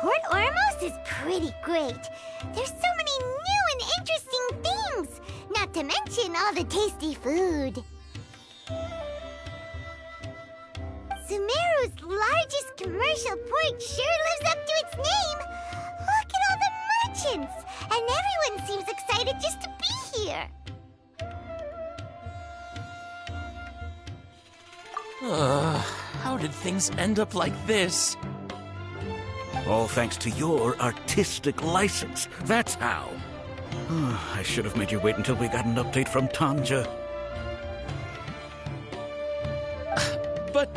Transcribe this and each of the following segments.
Port Ormos is pretty great. There's so many new and interesting things, not to mention all the tasty food. Sumeru's largest commercial port sure lives up to its name. Look at all the merchants, and everyone seems excited just to be here. How did things end up like this? All thanks to your artistic license. That's how. I should have made you wait until we got an update from Tanja. But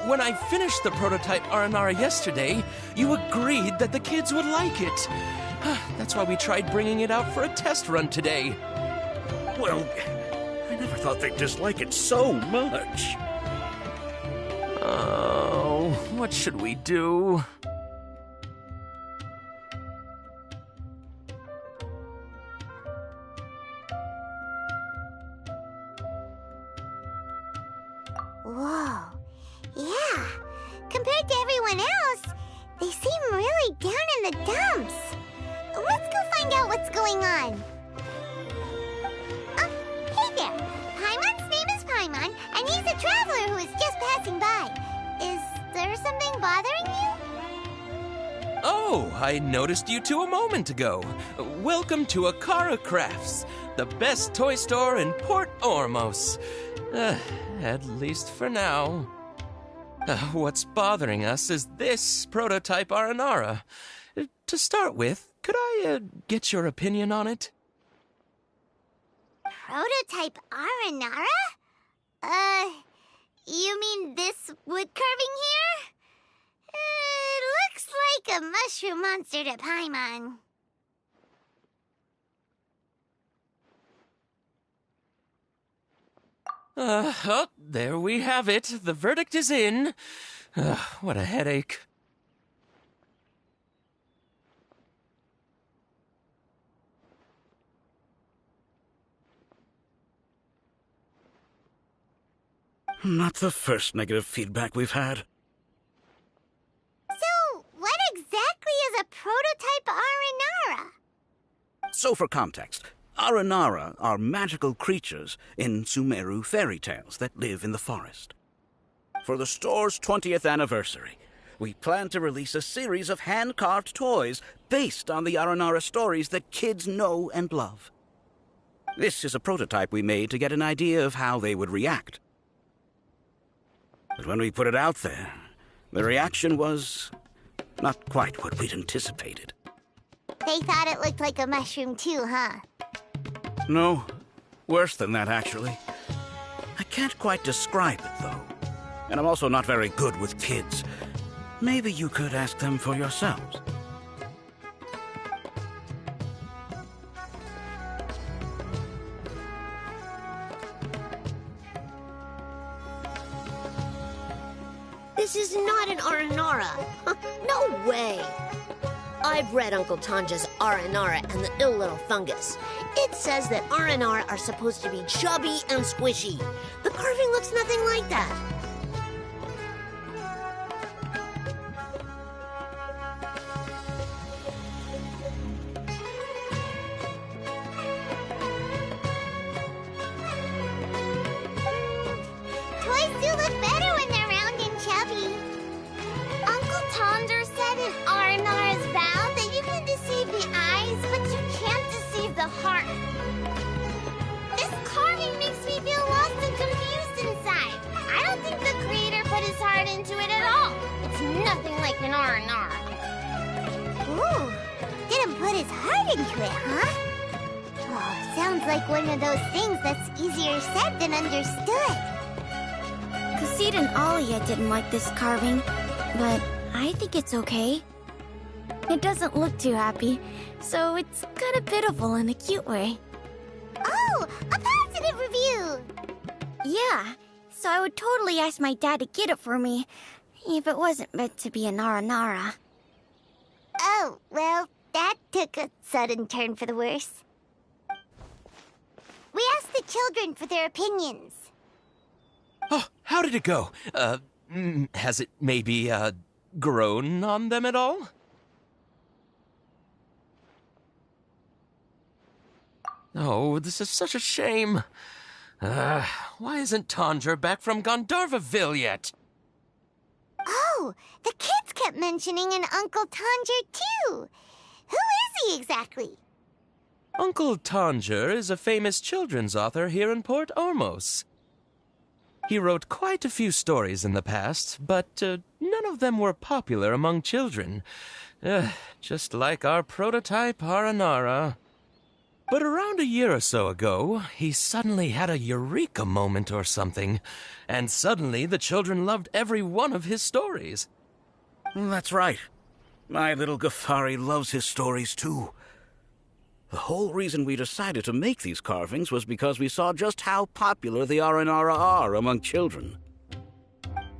when I finished the prototype Aranara yesterday, you agreed that the kids would like it. That's why we tried bringing it out for a test run today. Well, I never thought they'd dislike it so much. Oh, what should we do? Whoa. Yeah. Compared to everyone else, they seem really down in the dumps. Let's go find out what's going on. Oh, hey there. Paimon's name is Paimon, and he's a traveler who is just passing by. Is there something bothering you? Oh, I noticed you two a moment ago. Welcome to Akara Crafts, the best toy store in Port Ormos. At least for now. What's bothering us is this prototype Aranara. To start with, could I get your opinion on it? Prototype Aranara? You mean this wood carving here? It looks like a mushroom monster to Paimon. Oh, there we have it. The verdict is in. What a headache. Not the first negative feedback we've had. So, what exactly is a prototype Aranara? So for context, Aranara are magical creatures in Sumeru fairy tales that live in the forest. For the store's 20th anniversary, we plan to release a series of hand-carved toys based on the Aranara stories that kids know and love. This is a prototype we made to get an idea of how they would react. But when we put it out there, the reaction was not quite what we'd anticipated. They thought it looked like a mushroom too, huh? No, worse than that, actually. I can't quite describe it, though. And I'm also not very good with kids. Maybe you could ask them for yourselves. This is not an Aranara. No way. I've read Uncle Tanja's Aranara and the Ill Little Fungus. It says that Aranara are supposed to be chubby and squishy. The carving looks nothing like that. Toys do look better when they're round and chubby. Uncle Tonder said in Aranara's vow that you can deceive the eyes, but you can't deceive the heart. This carving makes me feel lost and confused inside. I don't think the creator put his heart into it at all. It's nothing like an Aranara. Ooh, didn't put his heart into it, huh? Oh, sounds like one of those things that's easier said than understood. Kusid and Alia didn't like this carving, but I think it's okay. It doesn't look too happy, so it's kind of pitiful in a cute way. Oh, a positive review! Yeah, so I would totally ask my dad to get it for me, if it wasn't meant to be an Aranara. Oh, well, that took a sudden turn for the worse. We asked the children for their opinions. Oh, how did it go? Has it maybe, grown on them at all? Oh, this is such a shame. Why isn't Tondra back from Gandharvaville yet? Oh, the kids kept mentioning an Uncle Tanger, too. Who is he exactly? Uncle Tanger is a famous children's author here in Port Ormos. He wrote quite a few stories in the past, but none of them were popular among children. Just like our prototype Aranara. But around a year or so ago, he suddenly had a eureka moment or something, and suddenly the children loved every one of his stories. That's right. My little Ghaffari loves his stories too. The whole reason we decided to make these carvings was because we saw just how popular the Aranara are among children.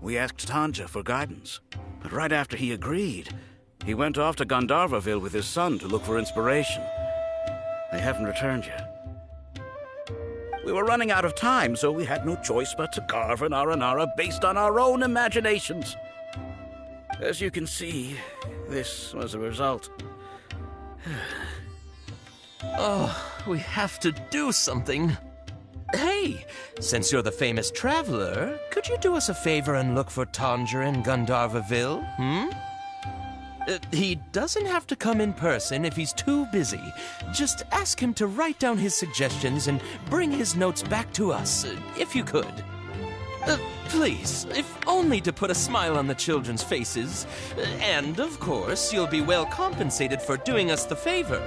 We asked Tanja for guidance, but right after he agreed, he went off to Gandharvaville with his son to look for inspiration. They haven't returned yet. We were running out of time, so we had no choice but to carve an Aranara based on our own imaginations. As you can see, this was the result. Oh, we have to do something. Hey, since you're the famous traveler, could you do us a favor and look for Tanger in Gandharvaville, He doesn't have to come in person if he's too busy. Just ask him to write down his suggestions and bring his notes back to us, if you could. Please, if only to put a smile on the children's faces. And, of course, you'll be well compensated for doing us the favor.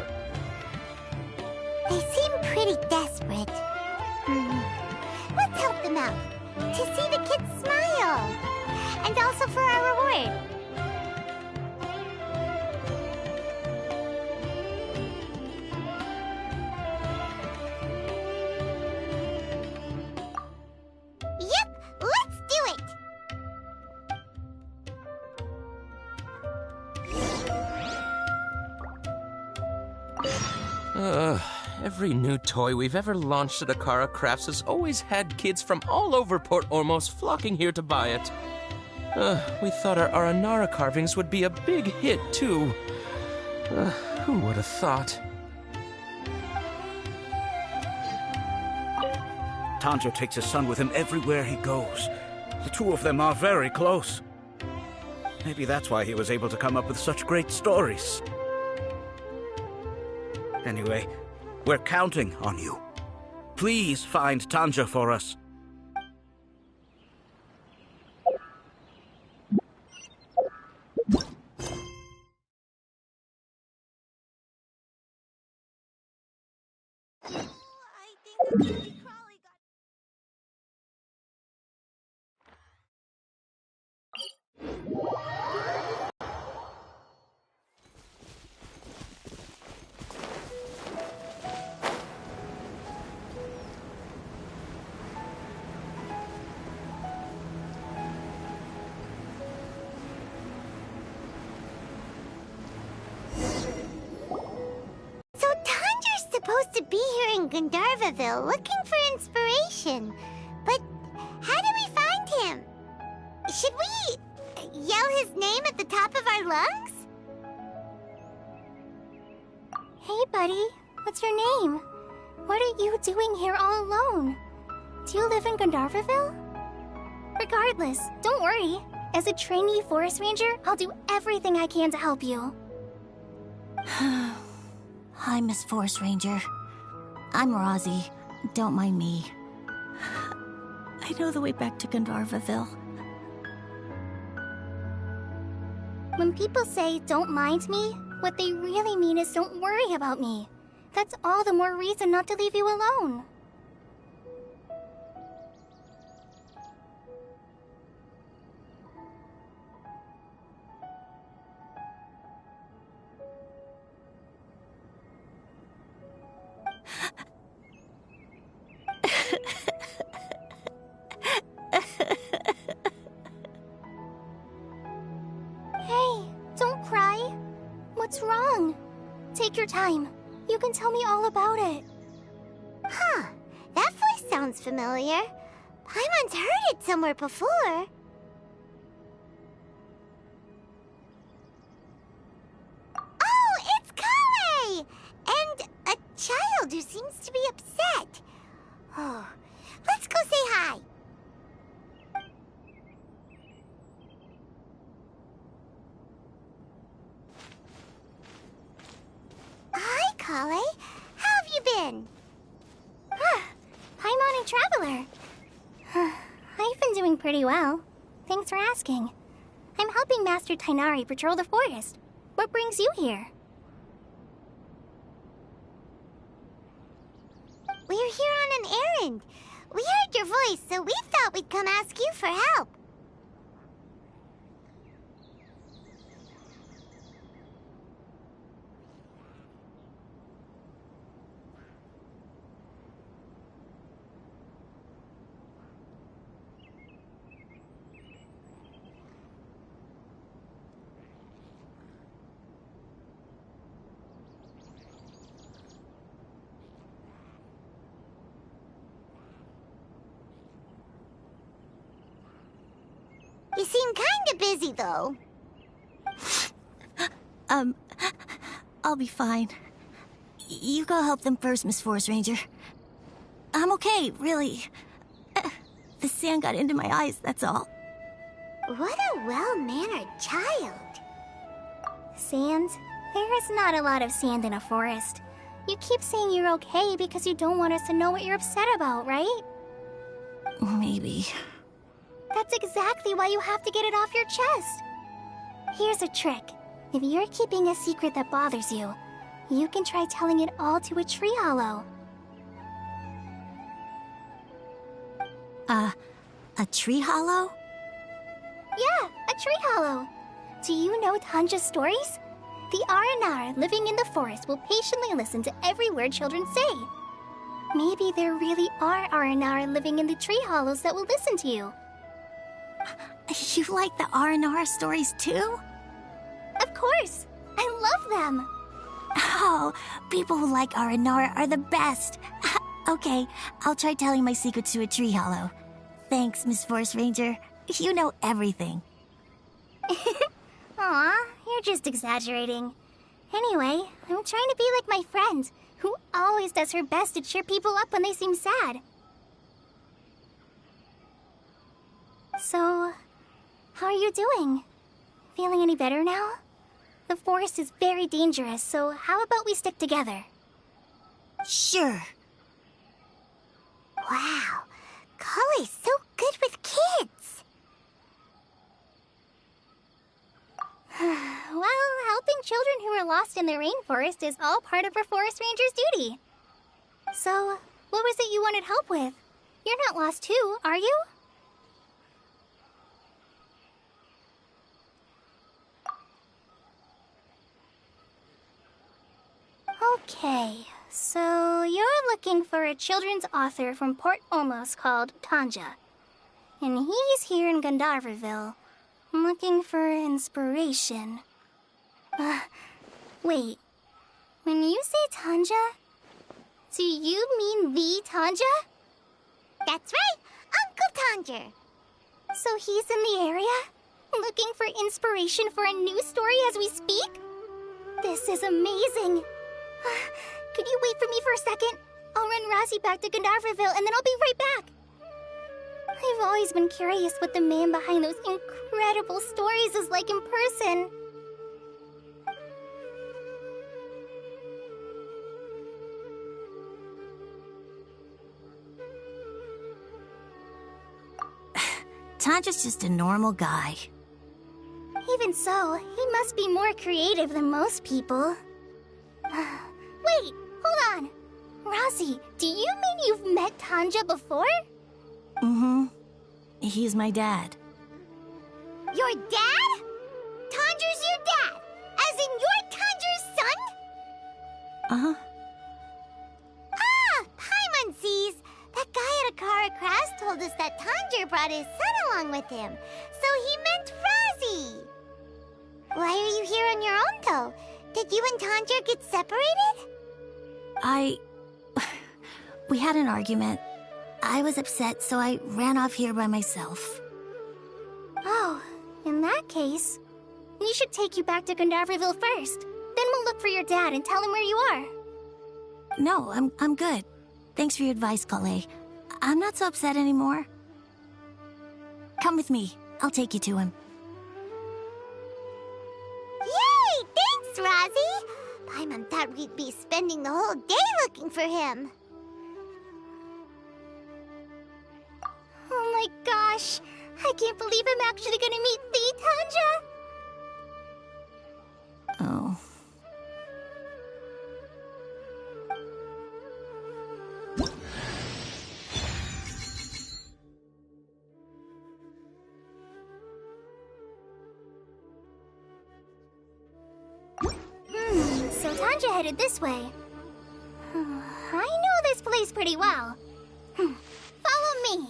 They seem pretty desperate. Let's help them out. To see the kids smile. And also for our reward. Yep, let's do it! Every new toy we've ever launched at Akara Crafts has always had kids from all over Port Ormos flocking here to buy it. We thought our Aranara carvings would be a big hit, too. Who would have thought? Tanja takes his son with him everywhere he goes. The two of them are very close. Maybe that's why he was able to come up with such great stories. Anyway, we're counting on you. Please find Tanja for us. Supposed to be here in Gandharvaville looking for inspiration. But how do we find him? Should we yell his name at the top of our lungs? Hey, buddy. What's your name? What are you doing here all alone? Do you live in Gandharvaville? Regardless, don't worry. As a trainee forest ranger, I'll do everything I can to help you. Hi, Miss Forest Ranger. I'm Rozzy. Don't mind me. I know the way back to Gandharvaville. When people say, don't mind me, what they really mean is don't worry about me. That's all the more reason not to leave you alone. Hey, don't cry. What's wrong? Take your time. You can tell me all about it. Huh, that voice sounds familiar. Paimon's heard it somewhere before. Oh, it's Kale! And a child who seems to be Kale. How have you been? Hi, Morning Traveler. I've been doing pretty well. Thanks for asking. I'm helping Master Tainari patrol the forest. What brings you here? We're here on an errand. We heard your voice, so we thought we'd come ask you for help. You seem kinda busy, though. I'll be fine. You go help them first, Miss Forest Ranger. I'm okay, really. The sand got into my eyes, that's all. What a well-mannered child. Sand? There is not a lot of sand in a forest. You keep saying you're okay because you don't want us to know what you're upset about, right? Maybe. That's exactly why you have to get it off your chest. Here's a trick. If you're keeping a secret that bothers you, you can try telling it all to a tree hollow. A tree hollow? Yeah, a tree hollow. Do you know Tanja's stories? The Aranar living in the forest will patiently listen to every word children say. Maybe there really are Aranar living in the tree hollows that will listen to you. You like the R&R stories too? Of course! I love them! Oh, people who like R&R are the best. Okay, I'll try telling my secrets to a tree hollow. Thanks, Miss Forest Ranger. You know everything. Aw, you're just exaggerating. Anyway, I'm trying to be like my friend, who always does her best to cheer people up when they seem sad. So, how are you doing? Feeling any better now? The forest is very dangerous, so how about we stick together? Sure. Wow, Kale's so good with kids. Well, helping children who are lost in the rainforest is all part of a forest ranger's duty. So, what was it you wanted help with? You're not lost too, are you? Okay, so you're looking for a children's author from Port Olmos called Tanja. And he's here in Gandharvaville, looking for inspiration. Wait, when you say Tanja, do you mean the Tanja? That's right, Uncle Tanger. So he's in the area, looking for inspiration for a new story as we speak? This is amazing. Could you wait for me for a second? I'll run Razzie back to Gandharvaville and then I'll be right back. I've always been curious what the man behind those incredible stories is like in person. Tanja's just a normal guy. Even so, he must be more creative than most people. Wait, hold on. Razzie, do you mean you've met Tanja before? Mm-hmm. He's my dad. Your dad? Tanger's your dad? As in you're Tanger's son? Uh-huh. Ah, Paimon sees. That guy at Akara Crafts told us that Tanger brought his son along with him. So he meant Razzie. Why are you here on your own, though? Did you and Tanger get separated? We had an argument. I was upset, so I ran off here by myself. Oh, in that case, we should take you back to Gandharvaville first. Then we'll look for your dad and tell him where you are. No, I'm good. Thanks for your advice, Kale. I'm not so upset anymore. Come with me. I'll take you to him. Yay! Thanks, Razzie! Paimon thought we'd be spending the whole day looking for him. Oh my gosh! I can't believe I'm actually gonna meet the Tanja! Oh. So Tanja headed this way. I know this place pretty well. Follow me.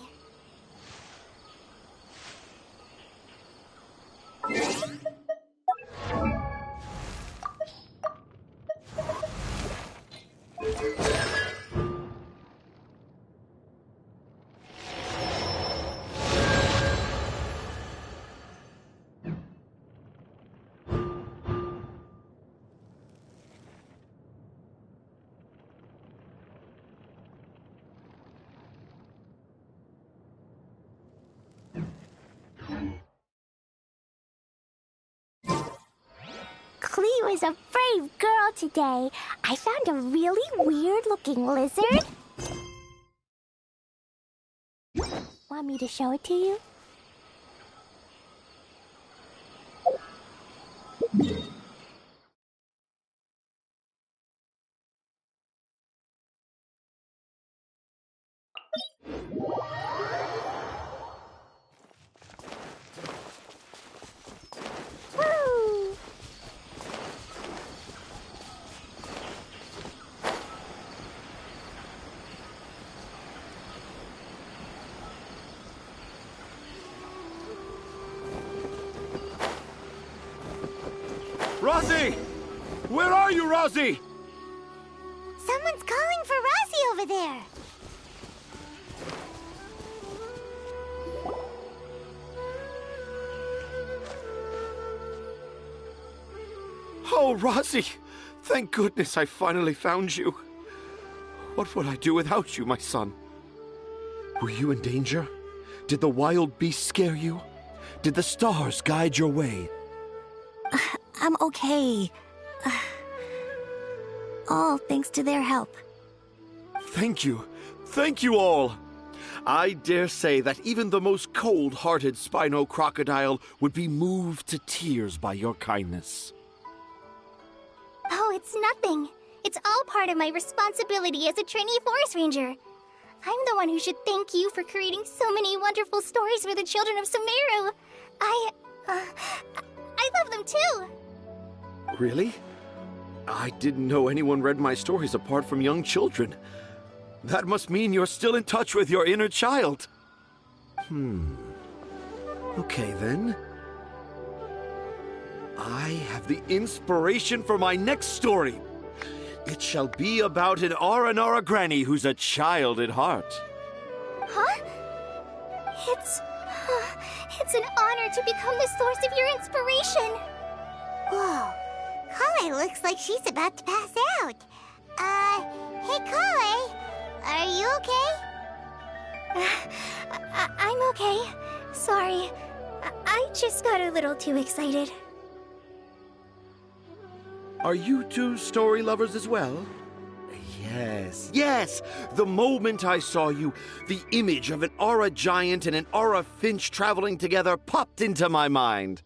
Clee was a brave girl today. I found a really weird-looking lizard. Want me to show it to you? Woo! Rosie! Where are you, Rosie? Someone's calling for Rosie over there. Oh, Rosie! Thank goodness I finally found you. What would I do without you, my son? Were you in danger? Did the wild beasts scare you? Did the stars guide your way? I'm okay. All thanks to their help. Thank you. Thank you all. I dare say that even the most cold-hearted Spino crocodile would be moved to tears by your kindness. Oh, it's nothing. It's all part of my responsibility as a trainee forest ranger. I'm the one who should thank you for creating so many wonderful stories for the children of Sumeru. I love them too. Really? I didn't know anyone read my stories apart from young children. That must mean you're still in touch with your inner child. Okay, then. I have the inspiration for my next story. It shall be about an Aranara granny who's a child at heart. Huh? It's an honor to become the source of your inspiration. Whoa. Kale looks like she's about to pass out. Hey Kale, are you okay? I'm okay. Sorry. I just got a little too excited. Are you two story lovers as well? Yes. The moment I saw you, the image of an Aura giant and an Aura finch traveling together popped into my mind.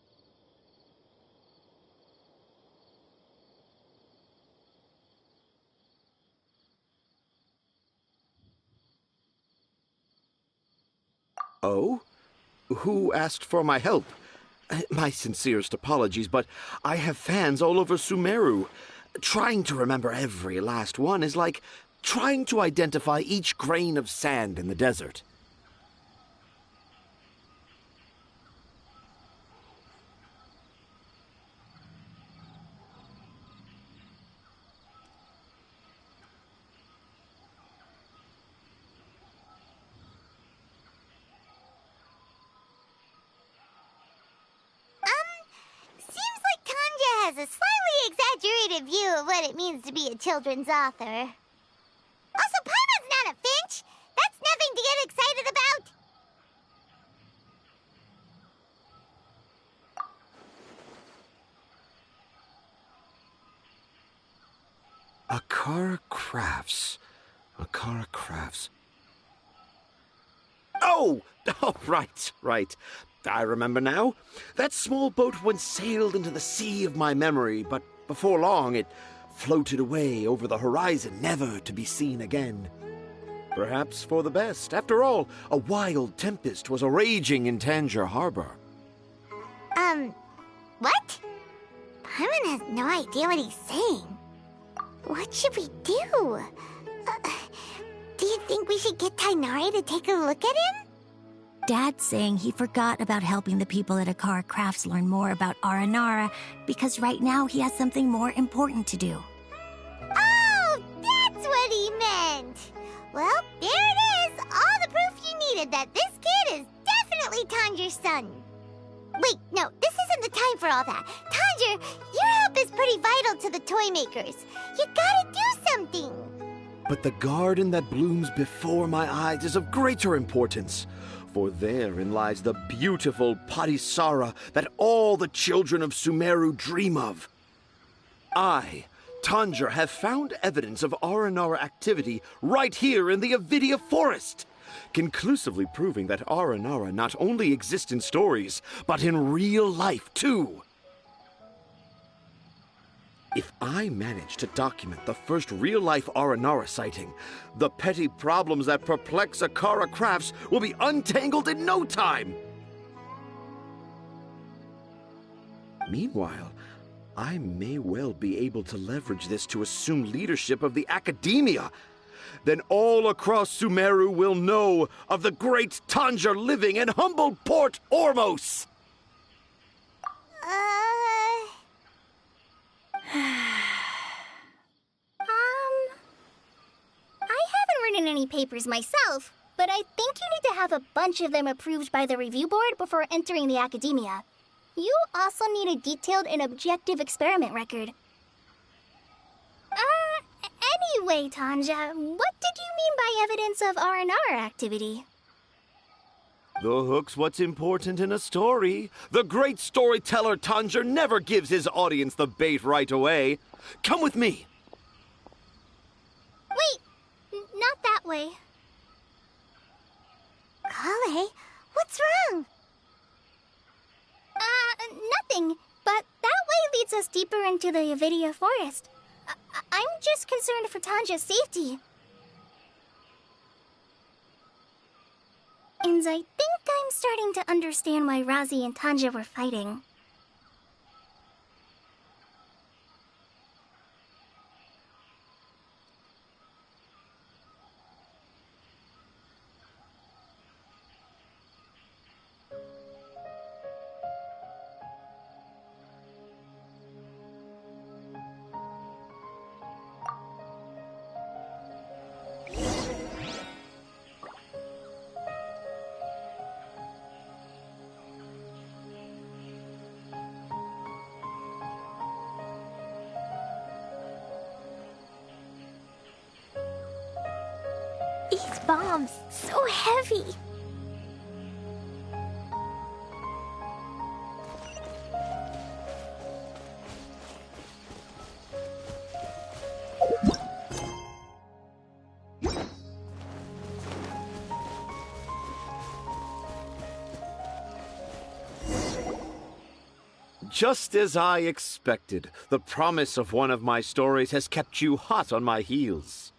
Oh? Who asked for my help? My sincerest apologies, but I have fans all over Sumeru. Trying to remember every last one is like trying to identify each grain of sand in the desert. Seems like Tanja has a slightly exaggerated view of what it means to be a children's author. Also, Paimon's not a finch. That's nothing to get excited about. Akara Crafts. Akara Crafts. Oh! Oh, right. I remember now. That small boat once sailed into the sea of my memory, but before long it floated away over the horizon, never to be seen again. Perhaps for the best. After all, a wild tempest was raging in Tangier Harbor. What? Paimon has no idea what he's saying. What should we do? Do you think we should get Tainari to take a look at him? Dad's saying he forgot about helping the people at Akara Crafts learn more about Aranara because right now he has something more important to do. Oh, that's what he meant! Well, there it is! All the proof you needed that this kid is definitely Tanjir's son. Wait, no, this isn't the time for all that. Tanjir, your help is pretty vital to the toy makers. You gotta do something! But the garden that blooms before my eyes is of greater importance. For therein lies the beautiful Patisara that all the children of Sumeru dream of. I, Tanjir, have found evidence of Aranara activity right here in the Avidia Forest, conclusively proving that Aranara not only exists in stories, but in real life too. If I manage to document the first real-life Aranara sighting, the petty problems that perplex Akara Crafts will be untangled in no time! Meanwhile, I may well be able to leverage this to assume leadership of the academia. Then all across Sumeru will know of the great Tanjir living in humble Port Ormos! I haven't written any papers myself, but I think you need to have a bunch of them approved by the review board before entering the academia. You also need a detailed and objective experiment record. Anyway, Tanja, what did you mean by evidence of R&R activity? The hook's what's important in a story. The great storyteller Tanjir never gives his audience the bait right away. Come with me. Wait, not that way. Kale, what's wrong? Nothing. But that way leads us deeper into the Avidia Forest. I'm just concerned for Tanja's safety. And I think I'm starting to understand why Razi and Tanja were fighting. These bombs, so heavy. Just as I expected, the promise of one of my stories has kept you hot on my heels.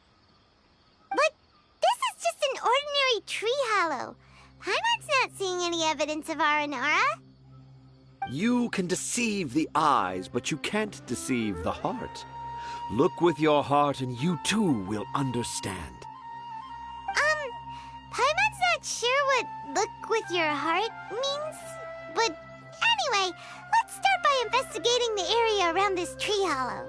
But this is just an ordinary tree hollow. Paimon's not seeing any evidence of Aranara. You can deceive the eyes, but you can't deceive the heart. Look with your heart and you too will understand. Paimon's not sure what look with your heart means. But anyway, let's start by investigating the area around this tree hollow.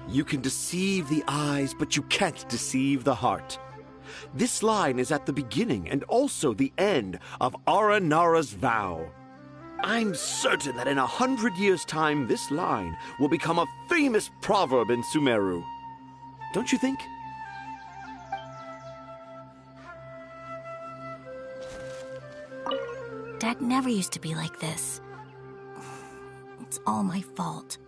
You can deceive the eyes, but you can't deceive the heart. This line is at the beginning and also the end of Aranara's vow. I'm certain that in 100 years' time, this line will become a famous proverb in Sumeru. Don't you think? deck never used to be like this. It's all my fault.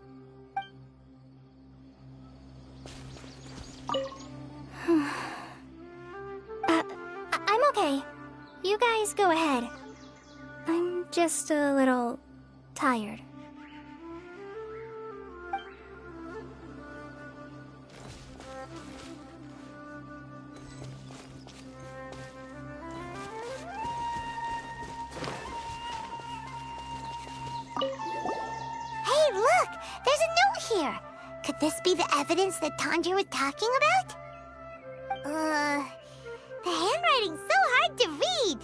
I'm okay. You guys go ahead. I'm just a little tired. Hey, look! There's a note here! Could this be the evidence that Tanja was talking about? The handwriting's so hard to read.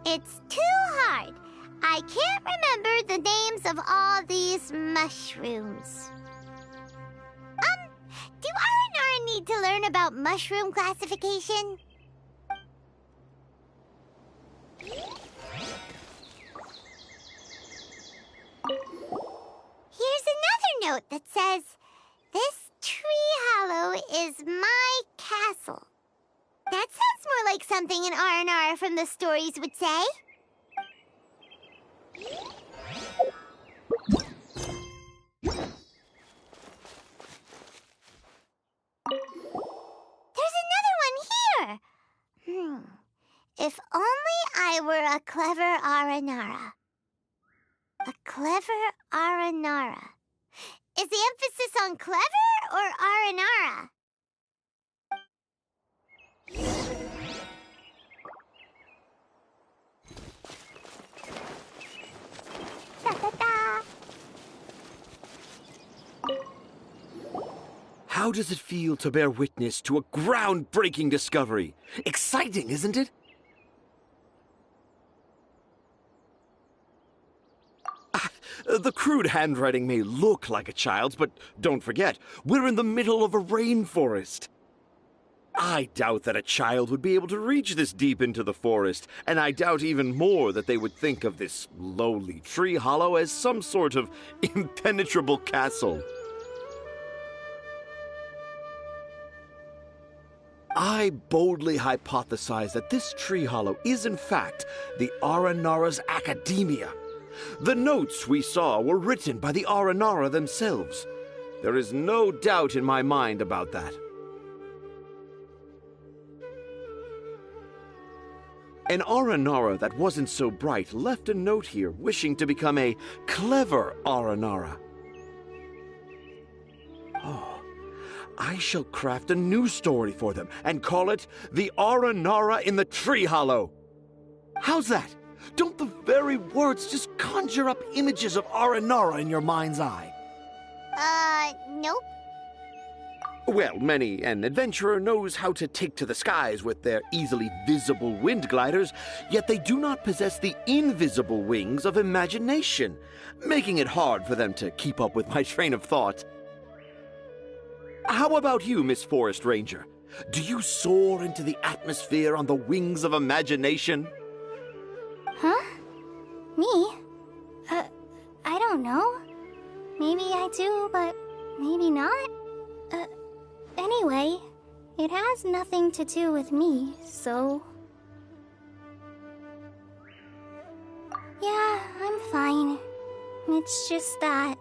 It's too hard. I can't remember the names of all these mushrooms. Do R&R need to learn about mushroom classification? Here's another note that says, "This tree hollow is my castle." That sounds more like something an R&R from the stories would say. There's another one here! If only I were a clever Aranara. A clever Aranara. Is the emphasis on clever or Aranara? Da-da-da. How does it feel to bear witness to a groundbreaking discovery? Exciting, isn't it? The crude handwriting may look like a child's, but don't forget, we're in the middle of a rainforest. I doubt that a child would be able to reach this deep into the forest, and I doubt even more that they would think of this lowly tree hollow as some sort of impenetrable castle. I boldly hypothesize that this tree hollow is in fact the Aranara's academia. The notes we saw were written by the Aranara themselves. There is no doubt in my mind about that. An Aranara that wasn't so bright left a note here wishing to become a clever Aranara. Oh, I shall craft a new story for them and call it The Aranara in the Tree Hollow. How's that? Don't the very words just conjure up images of Aranara in your mind's eye? Nope. Well, many an adventurer knows how to take to the skies with their easily visible wind gliders, yet they do not possess the invisible wings of imagination, making it hard for them to keep up with my train of thought. How about you, Miss Forest Ranger? Do you soar into the atmosphere on the wings of imagination? Huh? Me? I don't know. Maybe I do, but maybe not. Anyway, it has nothing to do with me, so... Yeah, I'm fine. It's just that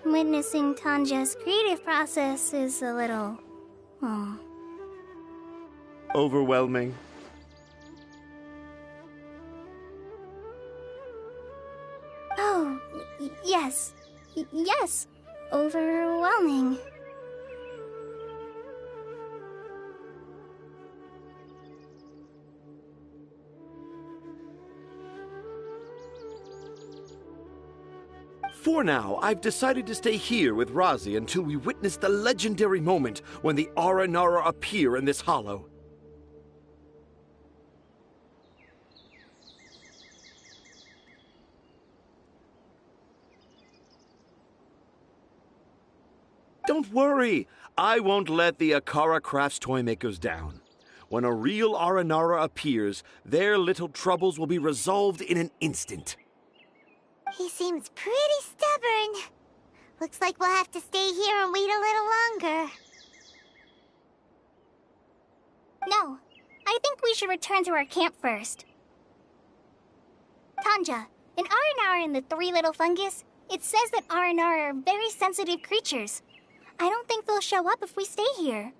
witnessing Tanja's creative process is a little... Overwhelming. Oh, yes. Yes. Overwhelming. For now, I've decided to stay here with Razi until we witness the legendary moment when the Aranara appear in this hollow. Don't worry, I won't let the Akara Crafts toy makers down. When a real Aranara appears, their little troubles will be resolved in an instant. He seems pretty stubborn. Looks like we'll have to stay here and wait a little longer. No, I think we should return to our camp first. Tanja, in Aranara and the Three Little Fungus, it says that Aranara are very sensitive creatures. I don't think they'll show up if we stay here.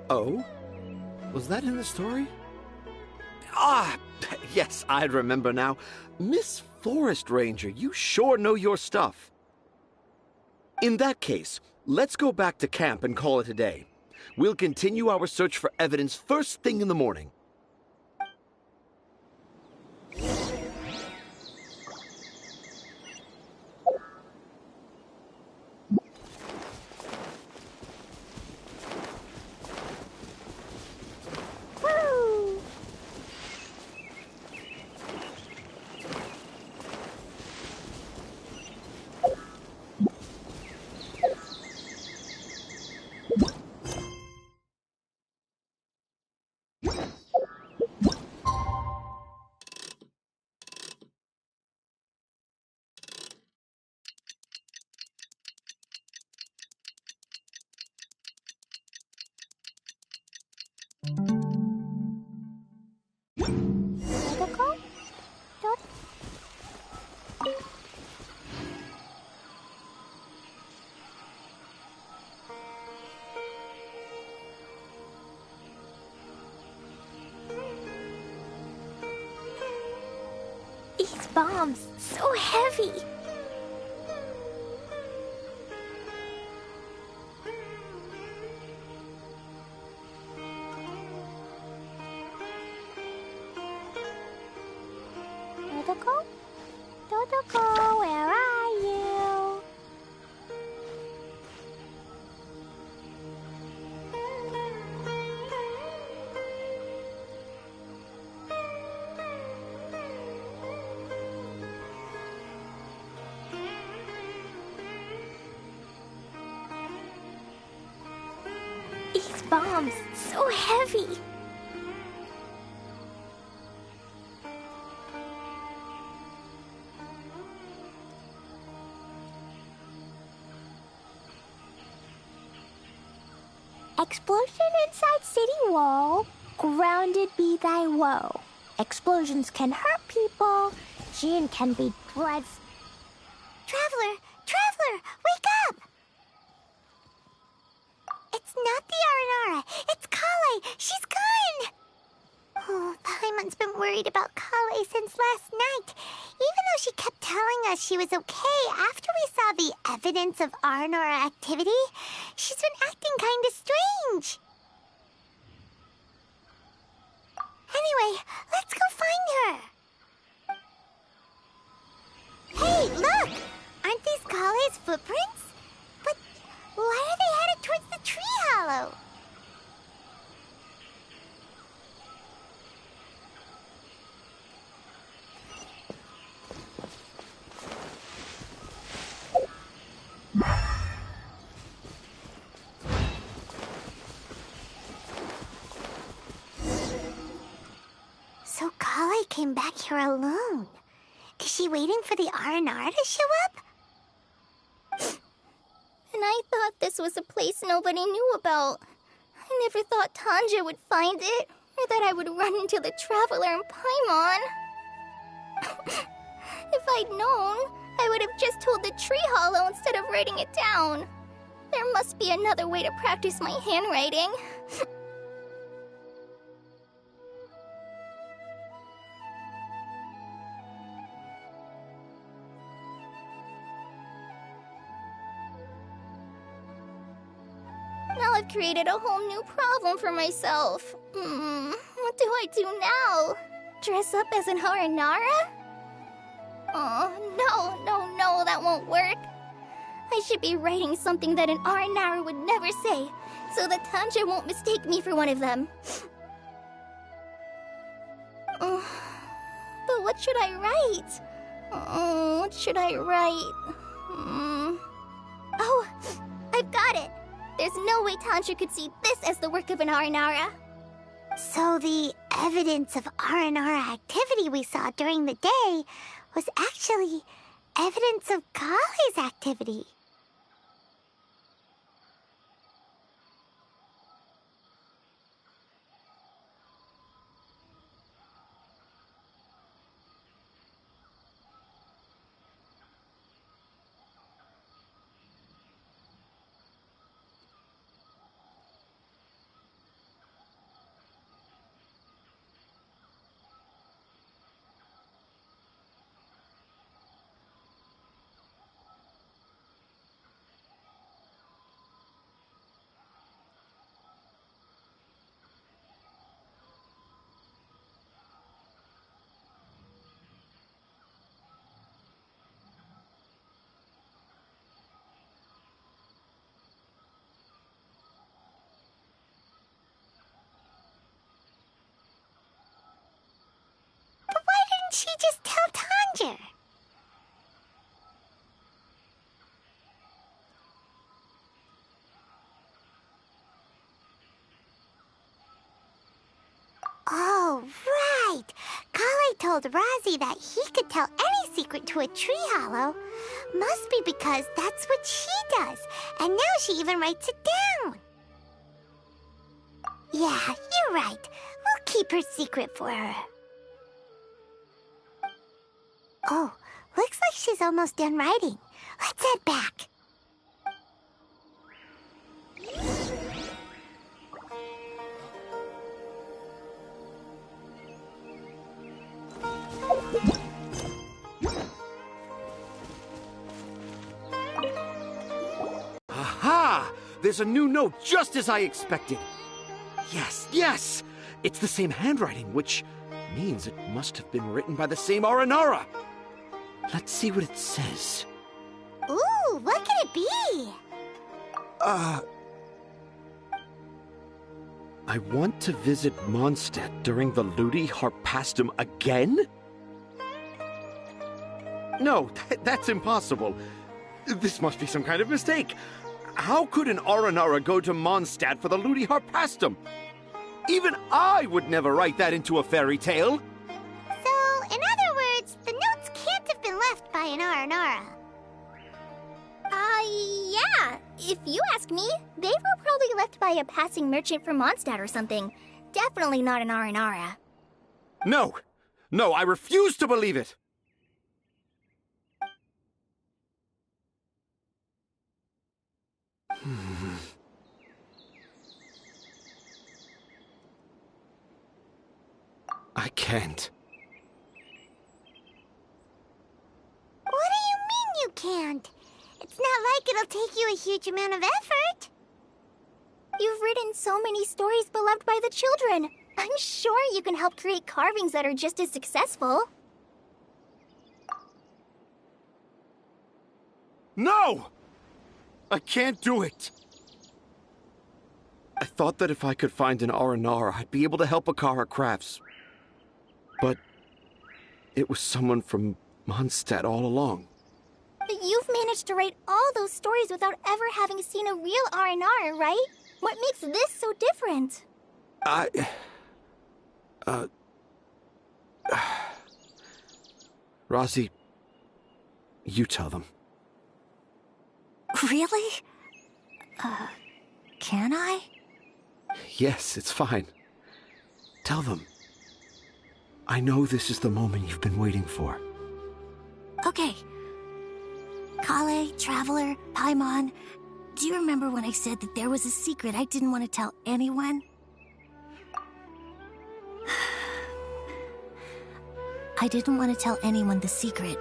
Oh? Was that in the story? Ah, yes, I remember now. Miss Forest Ranger, you sure know your stuff. In that case, let's go back to camp and call it a day. We'll continue our search for evidence first thing in the morning. These bombs, so heavy. Dodoko? Dodoko, where are you? These bombs, so heavy. Explosion inside city wall. Grounded be thy woe. Explosions can hurt people. Jin can be dreadful. Traveler! Traveler! Wake up! It's not the Aranara. It's Kale. She's gone! Oh, Paimon's been worried about Kale since last night. Even though she kept telling us she was okay after we saw the evidence of Aranara activity, she's been acting kinda strange. Anyway, let's go find her. Hey, look! Aren't these Kale's footprints? But why are they headed towards the tree hollow? So Kale came back here alone. Is she waiting for the Aranara to show up? And I thought this was a place nobody knew about. I never thought Tanja would find it, or that I would run into the Traveler in Paimon. If I'd known, I would have just told the tree hollow instead of writing it down. There must be another way to practice my handwriting. Now I've created a whole new problem for myself. What do I do now? Dress up as an Haranara? Oh, no, that won't work. I should be writing something that an Aranara would never say, so that Tanja won't mistake me for one of them. But what should I write? What should I write? Oh, I've got it! There's no way Tanja could see this as the work of an Aranara. So the evidence of Aranara activity we saw during the day was actually evidence of Kale's activity. She just tell Tanja. Oh, right. Kale told Razi that he could tell any secret to a tree hollow. Must be because that's what she does. And now she even writes it down. Yeah, you're right. We'll keep her secret for her. Oh, looks like she's almost done writing. Let's head back. Aha! There's a new note just as I expected. Yes! It's the same handwriting, which means it must have been written by the same Aranara. Let's see what it says. Ooh, what could it be? I want to visit Mondstadt during the Ludi Harpastum again? No, that's impossible. This must be some kind of mistake. How could an Aranara go to Mondstadt for the Ludi Harpastum? Even I would never write that into a fairy tale. So, in other words, the notes can't have been left by an Aranara. Yeah. If you ask me, they were probably left by a passing merchant from Mondstadt or something. Definitely not an Aranara. No, I refuse to believe it. I can't. What do you mean you can't? It's not like it'll take you a huge amount of effort. You've written so many stories beloved by the children. I'm sure you can help create carvings that are just as successful. No! I can't do it. I thought that if I could find an Aranara, I'd be able to help Akara Crafts. But it was someone from Mondstadt all along. But you've managed to write all those stories without ever having seen a real Aranara, right? What makes this so different? Razi, you tell them. Really? Can I? Yes, it's fine. Tell them. I know this is the moment you've been waiting for. Okay. Kale, Traveler, Paimon, do you remember when I said that there was a secret I didn't want to tell anyone? I didn't want to tell anyone the secret,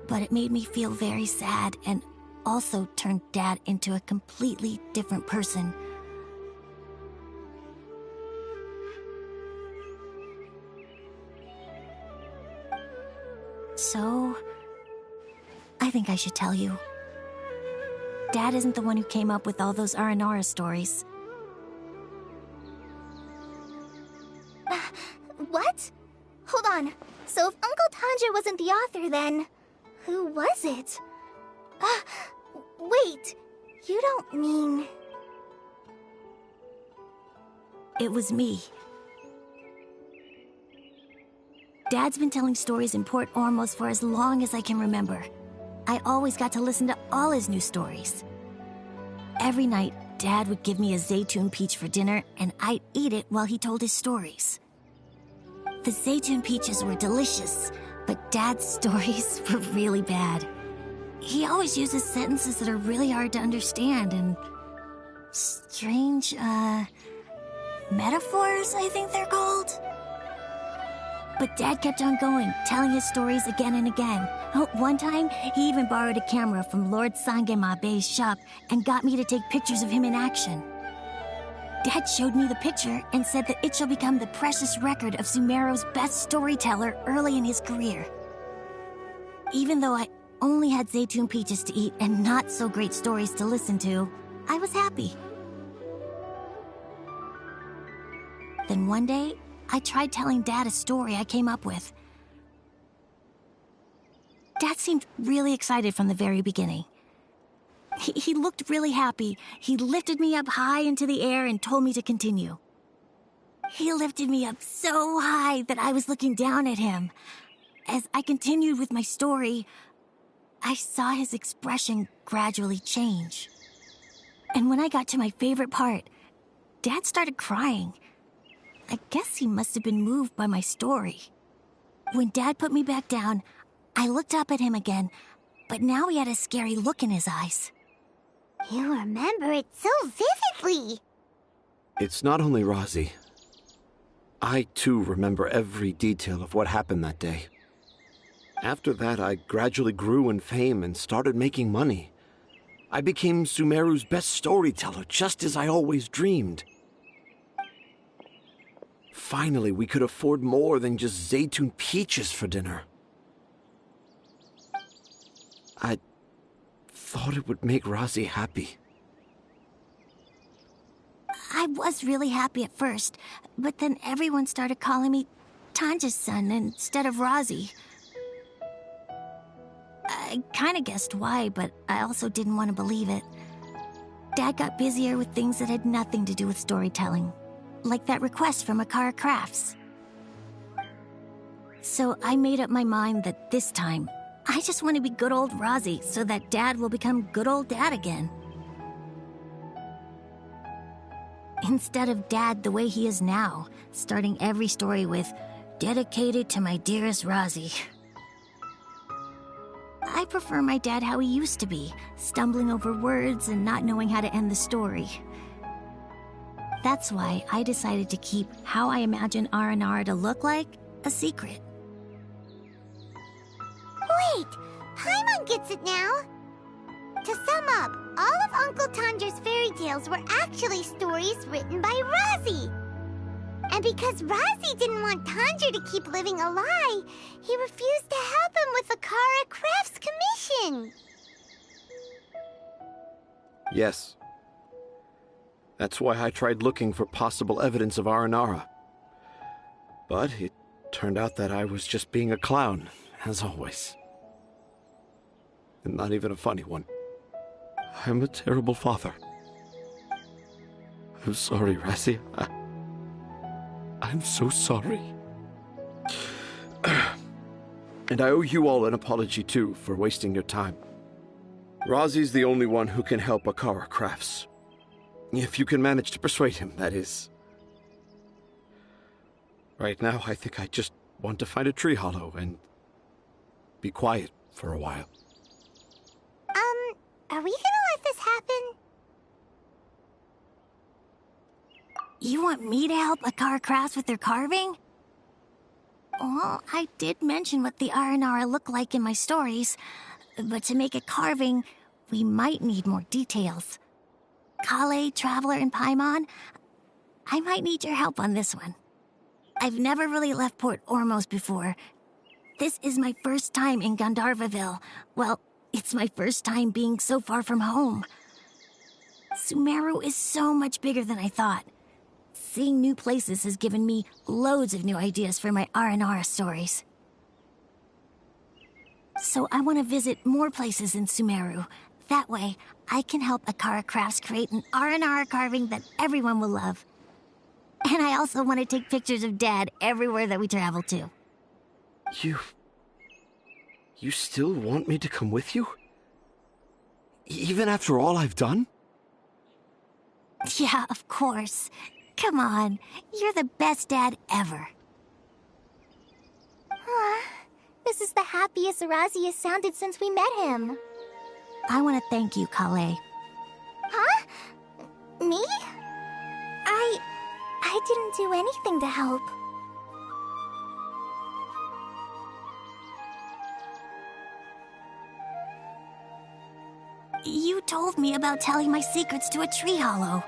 but it made me feel very sad and also turned Dad into a completely different person. So, I think I should tell you. Dad isn't the one who came up with all those Aranara stories. What? Hold on. So if Uncle Tanja wasn't the author, then who was it? Wait. You don't mean... It was me. Dad's been telling stories in Port Ormos for as long as I can remember. I always got to listen to all his new stories. Every night, Dad would give me a Zaytun peach for dinner, and I'd eat it while he told his stories. The Zaytun peaches were delicious, but Dad's stories were really bad. He always uses sentences that are really hard to understand and strange, metaphors, I think they're called. But Dad kept on going, telling his stories again and again. One time, he even borrowed a camera from Lord Sangema Bey's shop and got me to take pictures of him in action. Dad showed me the picture and said that it shall become the precious record of Sumeru's best storyteller early in his career. Even though I only had Zaytun peaches to eat and not so great stories to listen to, I was happy. Then one day, I tried telling Dad a story I came up with. Dad seemed really excited from the very beginning. He looked really happy. He lifted me up high into the air and told me to continue. He lifted me up so high that I was looking down at him. As I continued with my story, I saw his expression gradually change. And when I got to my favorite part, Dad started crying. I guess he must have been moved by my story. When Dad put me back down, I looked up at him again, but now he had a scary look in his eyes. You remember it so vividly. It's not only Razi. I, too, remember every detail of what happened that day. After that, I gradually grew in fame and started making money. I became Sumeru's best storyteller, just as I always dreamed. Finally, we could afford more than just Zaytun peaches for dinner. I thought it would make Razi happy. I was really happy at first, but then everyone started calling me Tanja's son instead of Razi. I kinda guessed why, but I also didn't want to believe it. Dad got busier with things that had nothing to do with storytelling, like that request from Akara Crafts. So I made up my mind that this time, I just want to be good old Razi so that Dad will become good old Dad again. Instead of Dad the way he is now, starting every story with, "Dedicated to my dearest Razi." I prefer my dad how he used to be, stumbling over words and not knowing how to end the story. That's why I decided to keep how I imagine Aranara to look like a secret. Wait, Paimon gets it now. To sum up, all of Uncle Tandra's fairy tales were actually stories written by Razi. And because Razi didn't want Tandra to keep living a lie, he refused to help him with the Kara Crafts commission. Yes. That's why I tried looking for possible evidence of Aranara. But it turned out that I was just being a clown, as always. And not even a funny one. I'm a terrible father. I'm sorry, Razi. I'm so sorry. And I owe you all an apology, too, for wasting your time. Razi's the only one who can help Akara Crafts. If you can manage to persuade him, that is. Right now, I think I just want to find a tree hollow and be quiet for a while. Are we gonna let this happen? You want me to help Akara Crafts with their carving? Well, I did mention what the Aranara look like in my stories, but to make a carving, we might need more details. Kale, Traveler, and Paimon, I might need your help on this one. I've never really left Port Ormos before. This is my first time in Gandharvaville. Well, it's my first time being so far from home. Sumeru is so much bigger than I thought. Seeing new places has given me loads of new ideas for my Aranara stories. So I want to visit more places in Sumeru. That way, I can help Akara Crafts create an Aranara carving that everyone will love. And I also want to take pictures of Dad everywhere that we travel to. You still want me to come with you? Even after all I've done? Yeah, of course. Come on, you're the best dad ever. This is the happiest Razi has sounded since we met him. I want to thank you, Kale. Huh? Me? I didn't do anything to help. You told me about telling my secrets to a tree hollow.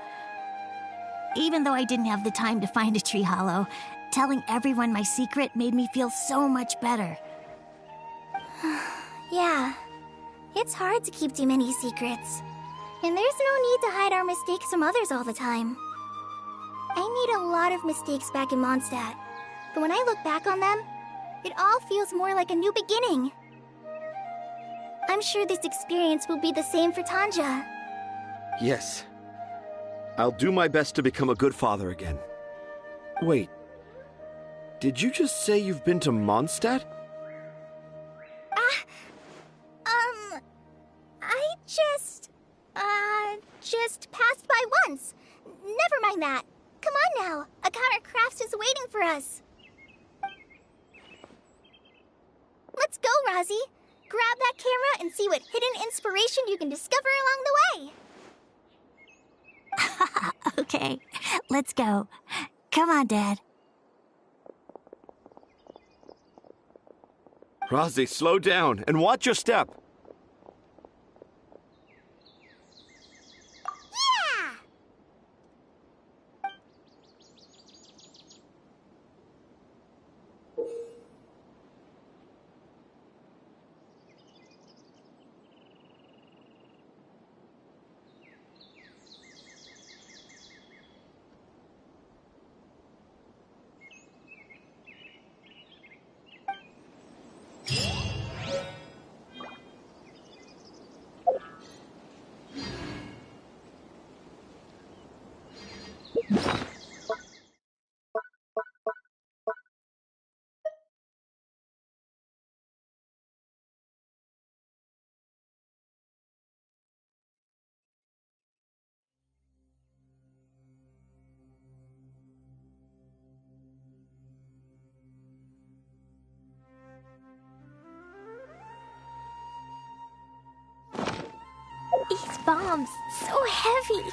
Even though I didn't have the time to find a tree hollow, telling everyone my secret made me feel so much better. Yeah. It's hard to keep too many secrets. And there's no need to hide our mistakes from others all the time. I made a lot of mistakes back in Mondstadt, but when I look back on them, it all feels more like a new beginning. I'm sure this experience will be the same for Tanja. Yes. I'll do my best to become a good father again. Wait. Did you just say you've been to Mondstadt? I just passed by once. Never mind that. Come on now. Akara Crafts is waiting for us. Let's go, Razi. Grab that camera and see what hidden inspiration you can discover along the way. Okay, let's go. Come on, Dad. Razi, slow down and watch your step. Yeah! These bombs, so heavy.